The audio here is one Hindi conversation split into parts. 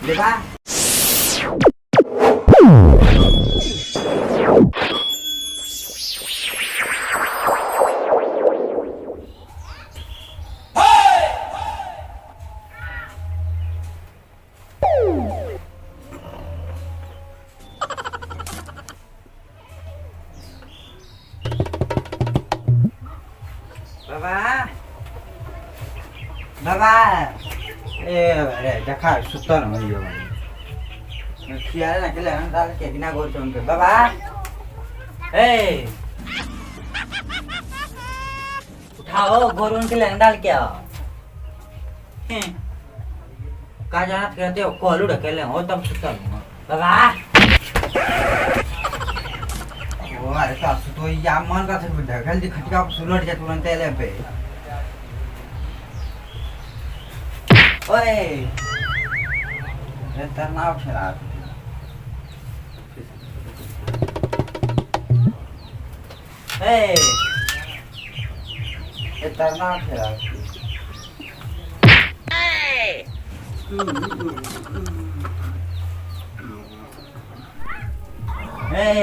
देखा बाबा बाबा ए अरे देखा सुत्ता न यो खियाले नाकेले हन दाल के बिना गोर चोन बाबा ए उठाओ गोरुन के लेन डाल क्या का जाना कहते हो कोलू ढकेले हो तब सुत्ता बाबा ओ अरे सासू तो या मन का से ढकेल दी खटका सुलट जा तुरंत एले पे ओए ये तरना उठा ए ये तरना उठा ए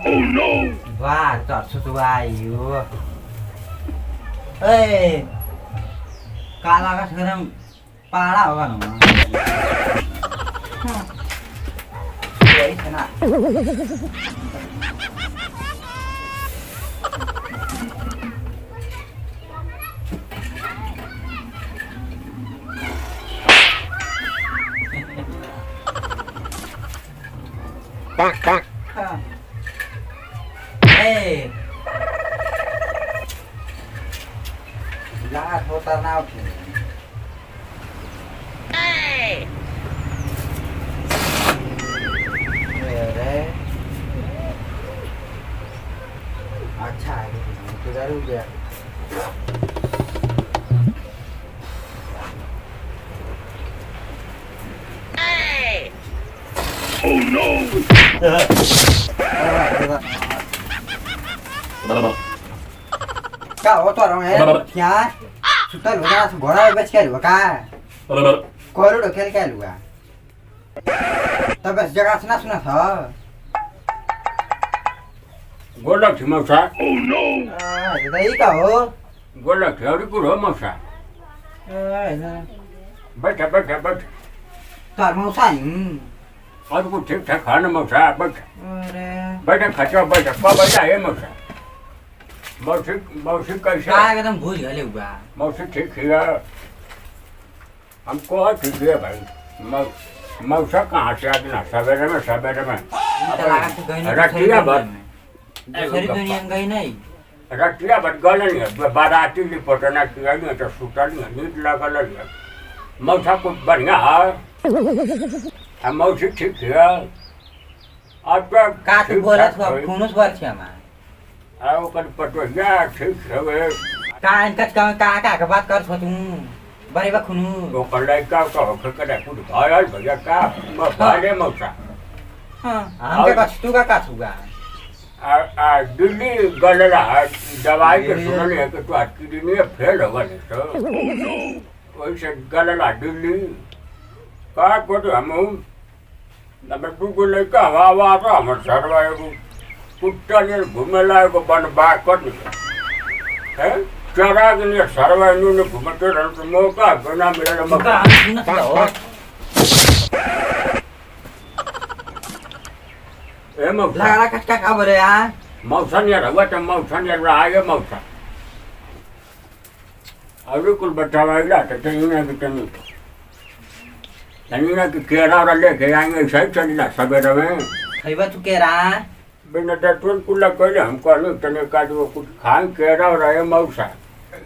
Oh no! Wah, tak sesuai yo. Eh, kalah kan sekarang parah kan? Ini kena. Pak. Hey, jangan hotel now. Hey, अच्छा है तो जरूर गया Oh no! Kak, auto orang ya? Sudah lu kan sekolah bebas kan lu kan? Kau lu dokter kan lu kan? Tapi jaga sana sah. Golak cuma sah. Oh no! Jadi kau? Golak hari guru masa. Baca. Tak mau sayang. Aku cek खाना मौसा बैठा खचा बैठा बाबा है मौसा मौसी कैसे काय एकदम भूल गए हुआ मौसी ठीक है हमको ठीक है भाई मौसा कहाँ से आदना सवेरे में रटिया भर दूसरी दुनिया में गई नहीं रटिया भर गल नहीं बाराती लिपटना किया नहीं तो सूता नहीं नीट लगा लगे मौसा कुछ बढ़िया है मौसी ठीक है आपका का तू बोला था खूनुस बार छे हमार आओ कर पटोया ठीक है वे का इनका का बात कर तू बड़े बा खुनु तो कलाई का करे कुछ भाई भैया का भाई मौसा हां हम का तू का छुगा आ दिल्ली गलला दवाई के सुनले है कि तू आज की दिन फेल हो गए तो वैसे गलला दिल्ली का को हम नंबर 2 को लेकर हवा तो हम सरवाए को कुत्ता ने घूमेला को बन बा कर है चरा के ने सरवाए ने घूमते रह तो मौका बना मेरा मौका ए मौसा लगा कटका का बरे यार मौसा ने रवा तो मौसा ने रहा है मौसा अभी कुल बतावाइला तो तनीना की तनीना की केरा और लेके आएंगे सही चलना सवेरे में खैबा तू केरा बिना डटवन कुल्ला कहले हम कहले तने का जो कुछ खान केरा और है मौसा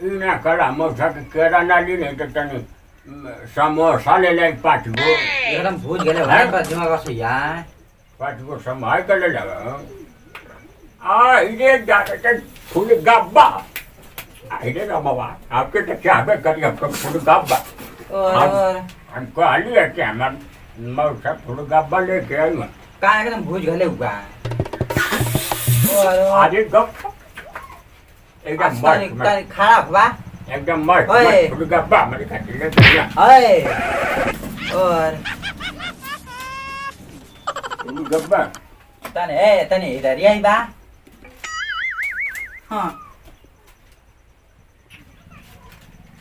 इना कला मौसा के केरा ना ली नहीं तो तने समोसा ले ले 5 गो एकदम भूल गेले भाई पर दिमाग से यार 5 गो समाय कर ले लगा आ इने जाके फूल गब्बा इने ना बाबा आपके तो क्या है करिए आपको फूल गब्बा और हमको आली है क्या हम मौसा फूल गब्बा लेके आए का एकदम भूज घले हुआ और आगे गप एकदम मस्त खराब हुआ एकदम मस्त ओए। मस्त गप्पा मेरे खातिर ले दिया अरे और गप्पा तने इधर ही आई बा हाँ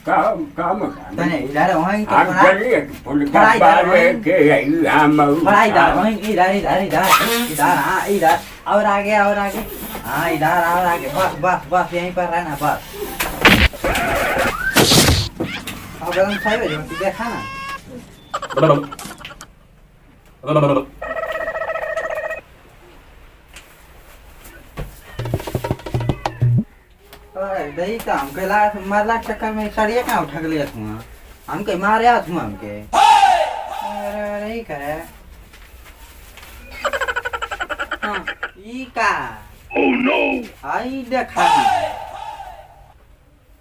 काम तने इधर वहीं के हम बना चलिए पुल गप्पा लेके आई हम बड़ा इधर वहीं इधर इधर इधर इधर हाँ इधर और आगे हाँ इधर और आगे बस बस बस यहीं पर रहना बस अब एकदम सही हो जाए देखा ना दही तो हमके मारला के चक्कर में सड़िया कहाँ उठा के लिया था हमके मारे हमके अरे नहीं करे हाँ, ई का आई देखा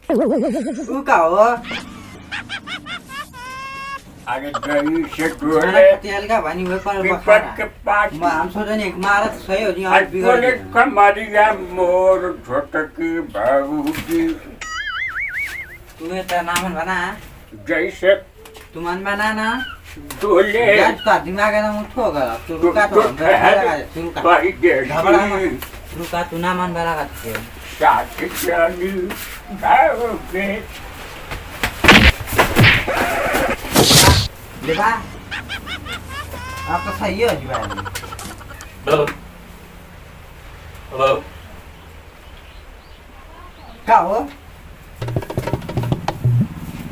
तू का हो अरे गई से टोले तेल का बनी हुए पर विपत के पास हम सोचे नहीं मारत सही हो जी आज आज बिगड़ बोले गया कमारिया मोर छोटकी बाबू की तुम्हें तो नाम बना जैसे तू मन बना ना डोले यार तो दिमाग एकदम उठो गया तू रुका तो शुरू का भाई घबरा मत। देशी रुका तू ना मन बना करते साथ चली भावोगे देखा आप तो सही हो जीवन क्या हो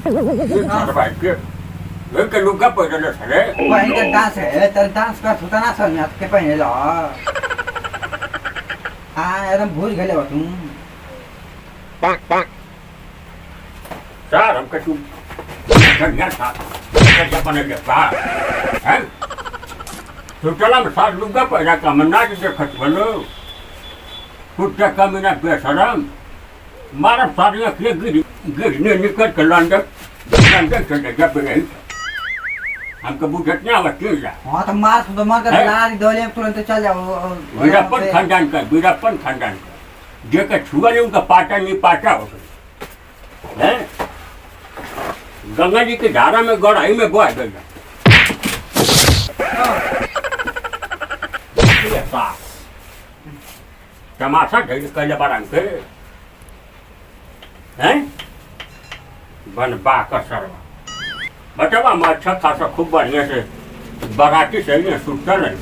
भाई के वे के लुका पड़े सरे वहीं का डांस है तेरे डांस कर सुता ना समझ के पहने लो हाँ एकदम भूल गए हो तुम सार हम के तू बढ़िया था क्या बने के सार हैं तो चला मैं सार लुका पड़ा का मन्ना जे खत बनो कुछ कमीना पे शरम मारा सारियां के गिरने निकल के लंदन चले जा पे हमको बुझत नहीं आवत क्यों जा हाँ तो मार तो मार कर लारी दोले में तुरंत चल जाओ वीरापन खानदान का जे का छुआ नहीं उनका पाटा नहीं पाटा हो गई हैं गंगा जी की धारा में गढ़ाई में बह गया तमाशा ढेर कैले बारन के हैं बनबा का सरवा बचवा में अच्छा खासा खूब बढ़िया से बराती सही है सुटल है